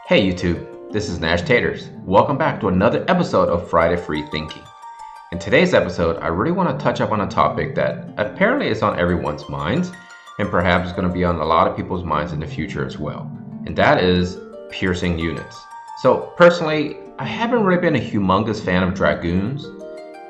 Hey YouTube, this is Nash Taters. Welcome back to another episode of Friday Free Thinking. In today's episode, I really want to touch up on a topic that apparently is on everyone's minds and perhaps is going to be on a lot of people's minds in the future as well. And that is piercing units. So personally, I haven't really been a humongous fan of Dragoons,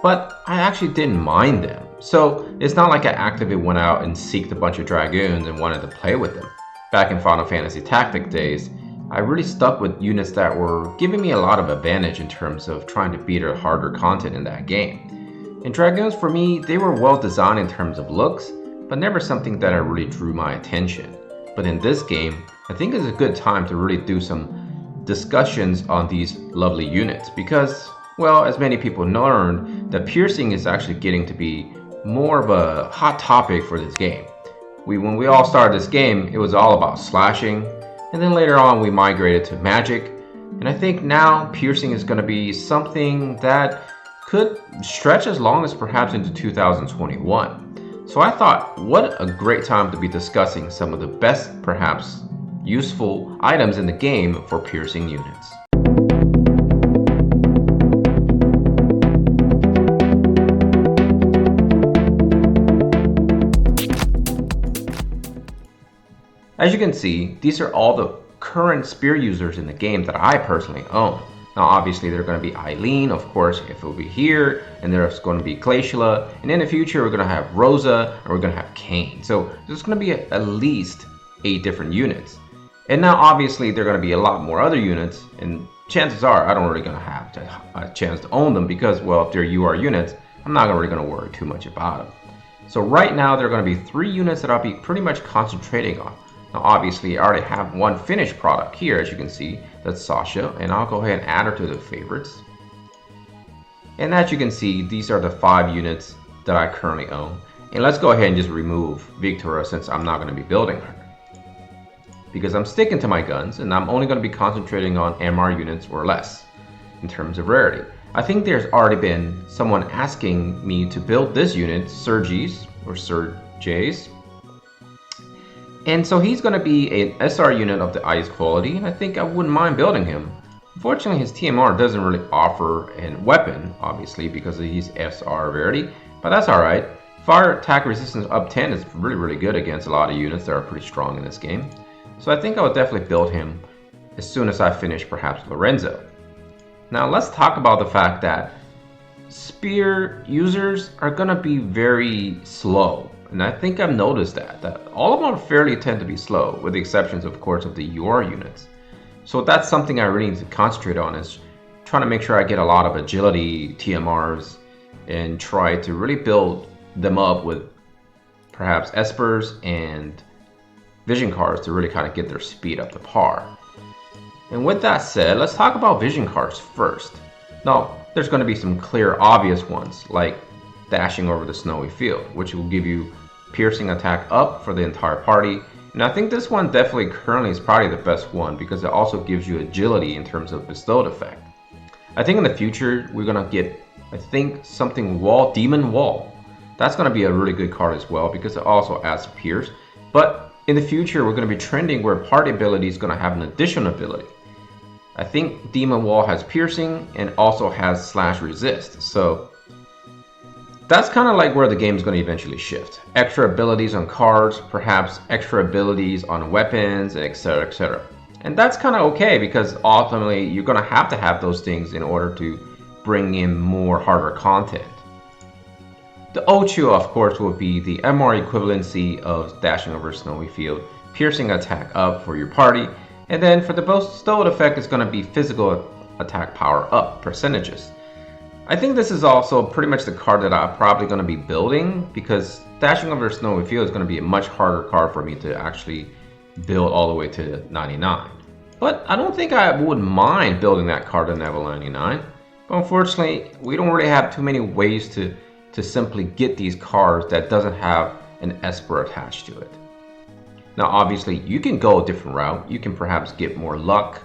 but I actually didn't mind them. So it's not like I actively went out and seeked a bunch of Dragoons and wanted to play with them. Back in Final Fantasy Tactics days, I really stuck with units that were giving me a lot of advantage in terms of trying to beat a harder content in that game. And Dragoons for me, they were well designed in terms of looks, but never something that really drew my attention. But in this game, I think it's a good time to really do some discussions on these lovely units because, well, as many people learned, that piercing is actually getting to be more of a hot topic for this game. When we all started this game, it was all about slashing, and then later on we migrated to magic, and I think now piercing is going to be something that could stretch as long as perhaps into 2021. So I thought, what a great time to be discussing some of the best, perhaps useful items in the game for piercing units. As you can see, these are all the current spear users in the game that I personally own. Now obviously they're going to be Eileen, of course, if it will be here, and there's going to be Glaciala, and in the future we're going to have Rosa, and we're going to have Kain. So there's going to be at least 8 different units. And now obviously there are going to be a lot more other units, and chances are I don't really going to have a chance to own them because, well, if they're UR units, I'm not really going to worry too much about them. So right now there are going to be 3 units that I'll be pretty much concentrating on. Now obviously I already have one finished product here, as you can see, that's Sasha, and I'll go ahead and add her to the favorites. And as you can see, these are the 5 units that I currently own. And let's go ahead and just remove Victoria since I'm not going to be building her. Because I'm sticking to my guns and I'm only going to be concentrating on MR units or less in terms of rarity. I think there's already been someone asking me to build this unit, Sergi's or Serge's. And so he's going to be an SR unit of the highest quality, and I think I wouldn't mind building him. Unfortunately, his TMR doesn't really offer a weapon, obviously, because he's SR rarity, but that's alright. Fire attack resistance up 10 is really good against a lot of units that are pretty strong in this game. So I think I would definitely build him as soon as I finish perhaps Lorenzo. Now let's talk about the fact that spear users are going to be very slow. And I think I've noticed that all of them fairly tend to be slow, with the exceptions, of course, of the UR units. So that's something I really need to concentrate on, is trying to make sure I get a lot of agility TMRs and try to really build them up with perhaps Espers and Vision cards to really kind of get their speed up to par. And with that said, let's talk about Vision cards first. Now, there's going to be some clear, obvious ones, like dashing over the snowy field, which will give you piercing attack up for the entire party. And I think this one definitely currently is probably the best one because it also gives you agility in terms of bestowed effect. I think in the future we're gonna get, I think, something wall, demon wall. That's gonna be a really good card as well because it also adds pierce. But in the future we're gonna be trending where party ability is gonna have an additional ability. I think demon wall has piercing and also has slash resist. So that's kind of like where the game is going to eventually shift. Extra abilities on cards, perhaps extra abilities on weapons, etc, etc. And that's kind of okay because ultimately you're going to have those things in order to bring in more harder content. The Ocho, of course, will be the MR equivalency of dashing over a snowy field, piercing attack up for your party, and then for the bestowed effect, it's going to be physical attack power up percentages. I think this is also pretty much the card that I'm probably going to be building because dashing over a snowy field is going to be a much harder card for me to actually build all the way to 99. But I don't think I would mind building that card in level 99. But unfortunately, we don't really have too many ways to simply get these cards that doesn't have an Esper attached to it. Now obviously you can go a different route. You can perhaps get more luck.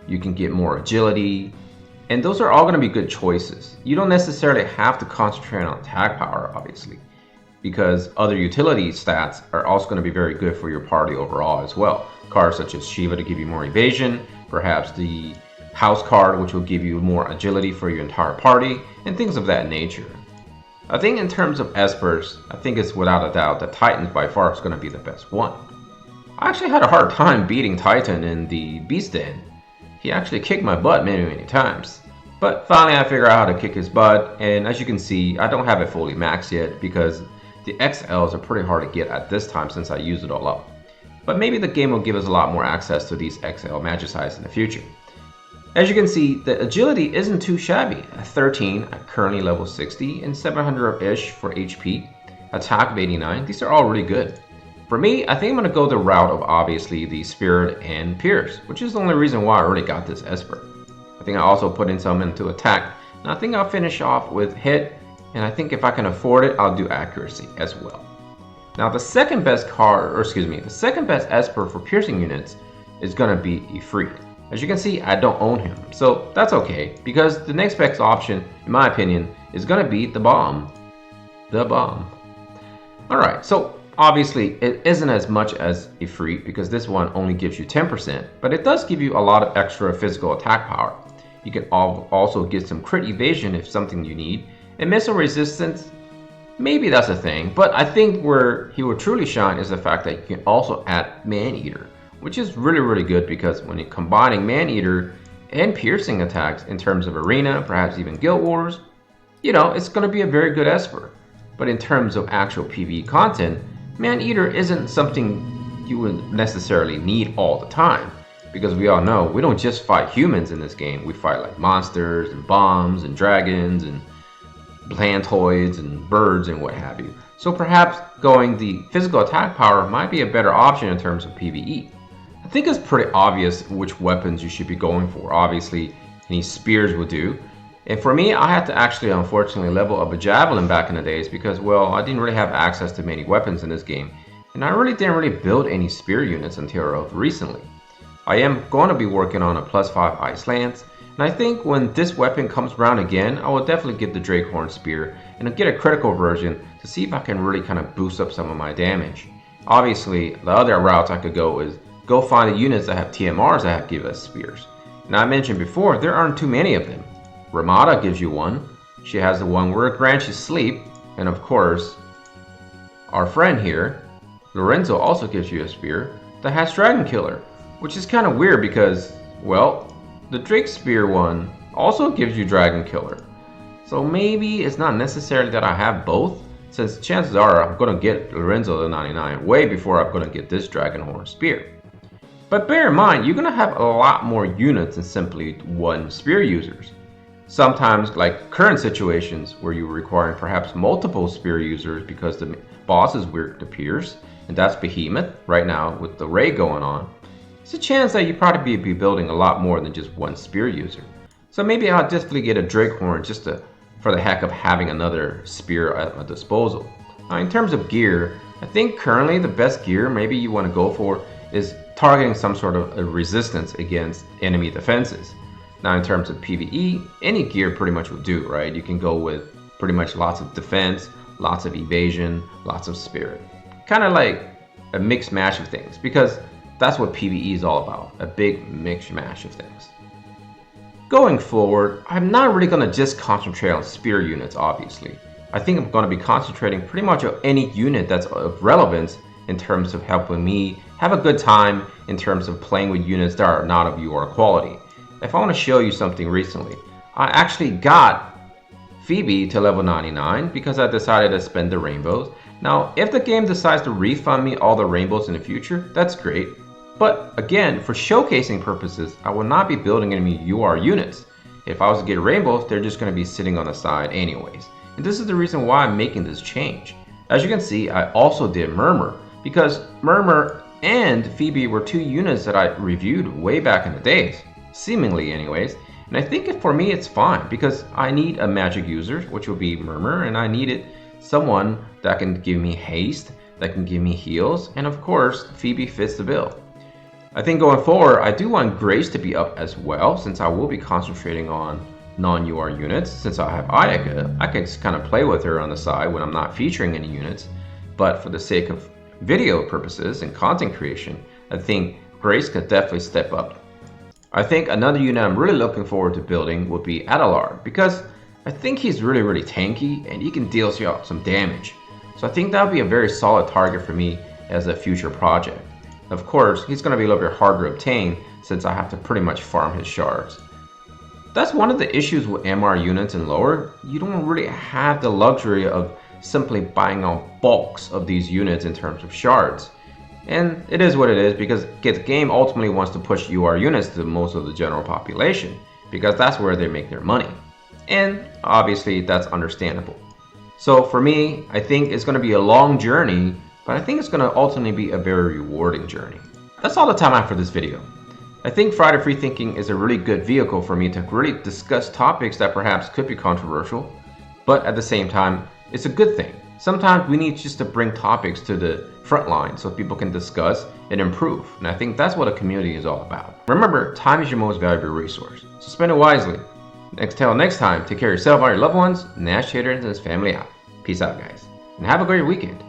You can get more agility. And those are all going to be good choices. You don't necessarily have to concentrate on attack power, obviously, because other utility stats are also going to be very good for your party overall as well. Cards such as Shiva to give you more evasion, perhaps the house card, which will give you more agility for your entire party, and things of that nature. I think in terms of espers, I think it's without a doubt that Titan's by far is going to be the best one. I actually had a hard time beating Titan in the Beast Den. He actually kicked my butt many times. But finally I figured out how to kick his butt, and as you can see, I don't have it fully maxed yet because the XLs are pretty hard to get at this time since I used it all up. But maybe the game will give us a lot more access to these XL Magicites in the future. As you can see, the agility isn't too shabby. At 13, at currently level 60, and 700-ish for HP, attack of 89, these are all really good. For me, I think I'm going to go the route of obviously the Spirit and Pierce, which is the only reason why I really got this Esper. I think I also put in some into attack, and I think I'll finish off with hit, and I think if I can afford it, I'll do accuracy as well. Now the second best card, the second best Esper for piercing units is going to be Ifrit. As you can see, I don't own him, so that's okay, because the next best option, in my opinion, is going to be the Bomb. The Bomb. Alright, so obviously it isn't as much as Ifrit, because this one only gives you 10%, but it does give you a lot of extra physical attack power. You can also get some crit evasion if something you need, and missile resistance, maybe that's a thing, but I think where he will truly shine is the fact that you can also add Man-Eater, which is really good because when you're combining Man-Eater and piercing attacks in terms of arena, perhaps even Guild Wars, you know, it's going to be a very good Esper. But in terms of actual PvE content, Man-Eater isn't something you would necessarily need all the time. Because we all know, we don't just fight humans in this game, we fight like monsters and bombs and dragons and plantoids and birds and what have you. So perhaps going the physical attack power might be a better option in terms of PvE. I think it's pretty obvious which weapons you should be going for. Obviously, any spears will do. And for me, I had to actually unfortunately level up a javelin back in the days because, well, I didn't really have access to many weapons in this game. And I really didn't build any spear units until recently. I am going to be working on a +5 Ice Lance, and I think when this weapon comes around again, I will definitely get the Drakehorn Spear and get a critical version to see if I can really kind of boost up some of my damage. Obviously, the other routes I could go is go find the units that have TMRs that give us spears. And I mentioned before, there aren't too many of them. Ramada gives you one. She has the one where it grants you sleep, and of course, our friend here, Lorenzo, also gives you a spear that has Dragon Killer. Which is kind of weird because, well, the Drake Spear one also gives you Dragon Killer. So maybe it's not necessarily that I have both, since chances are I'm going to get Lorenzo the 99 way before I'm going to get this Dragonhorn Spear. But bear in mind, you're going to have a lot more units than simply one spear users. Sometimes, like current situations where you're requiring perhaps multiple spear users because the boss is weird to pierce, and that's Behemoth right now with the Ray going on. There's a chance that you probably be building a lot more than just one spear user. So maybe I'll definitely get a Drakehorn just for the heck of having another spear at my disposal. Now in terms of gear, I think currently the best gear maybe you want to go for is targeting some sort of a resistance against enemy defenses. Now in terms of PvE, any gear pretty much will do, right? You can go with pretty much lots of defense, lots of evasion, lots of spirit. Kind of like a mixed mash of things, because that's what PvE is all about, a big mix mash of things. Going forward, I'm not really going to just concentrate on spear units, obviously. I think I'm going to be concentrating pretty much on any unit that's of relevance in terms of helping me have a good time in terms of playing with units that are not of your quality. If I want to show you something recently, I actually got Phoebe to level 99 because I decided to spend the rainbows. Now, if the game decides to refund me all the rainbows in the future, that's great. But again, for showcasing purposes, I will not be building any UR units. If I was to get rainbows, they're just going to be sitting on the side anyways. And this is the reason why I'm making this change. As you can see, I also did Murmur, because Murmur and Phoebe were two units that I reviewed way back in the days, seemingly anyways. And I think for me it's fine, because I need a magic user, which will be Murmur, and I needed someone that can give me haste, that can give me heals, and of course, Phoebe fits the bill. I think going forward, I do want Grace to be up as well, since I will be concentrating on non-UR units. Since I have Ayaka, I can just kind of play with her on the side when I'm not featuring any units. But for the sake of video purposes and content creation, I think Grace could definitely step up. I think another unit I'm really looking forward to building would be Adalar, because I think he's really tanky and he can deal you out some damage. So I think that would be a very solid target for me as a future project. Of course, he's going to be a little bit harder to obtain since I have to pretty much farm his shards. That's one of the issues with MR units in lower. You don't really have the luxury of simply buying out bulks of these units in terms of shards. And it is what it is because the game ultimately wants to push UR units to most of the general population because that's where they make their money. And obviously that's understandable. So for me, I think it's going to be a long journey, but I think it's going to ultimately be a very rewarding journey. That's all the time I have for this video. I think Friday Free Thinking is a really good vehicle for me to really discuss topics that perhaps could be controversial, but at the same time, it's a good thing. Sometimes we need just to bring topics to the front line so people can discuss and improve, and I think that's what a community is all about. Remember, time is your most valuable resource, so spend it wisely. Till next time, take care of yourself and your loved ones. Nash Traders and his family out. Peace out, guys, and have a great weekend.